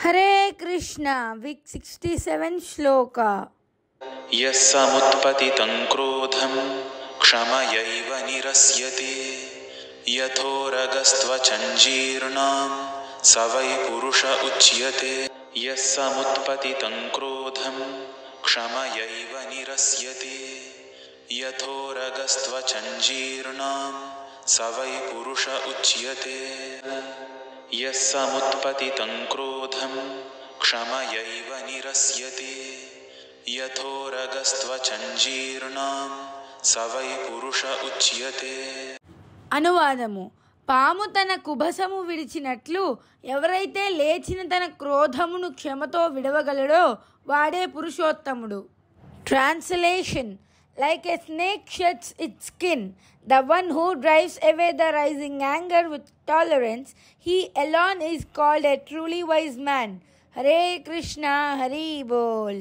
हरे कृष्ण विक 67 श्लोक यस्समुत्पतितं क्रोधं क्षमयैव निरस्यते यथोरगस्त्वचञ्जीर्णां स वै पुरुष उच्यते यस्समुत्पतितं क्रोधं क्षमयैव निरस्यते यथोरगस्त्वचञ्जीर्णां स वै पुरुष उच्यते यस्समुत्पतितं क्रोधं क्षमयैव निरस्यते यथोरगस्त्वचञ्जीर्णां स वै पुरुष उच्यते. అనువాదము పాము తన కుబసము విడిచినట్లు ఎవరైతే లేచిన తన క్రోధమును క్షమతో విడవగలడో వాడే పురుషోత్తముడు. Translation Like a snake sheds its skin, the one who drives away the rising anger with tolerance, he alone is called a truly wise man. Hare Krishna, Hari Bol.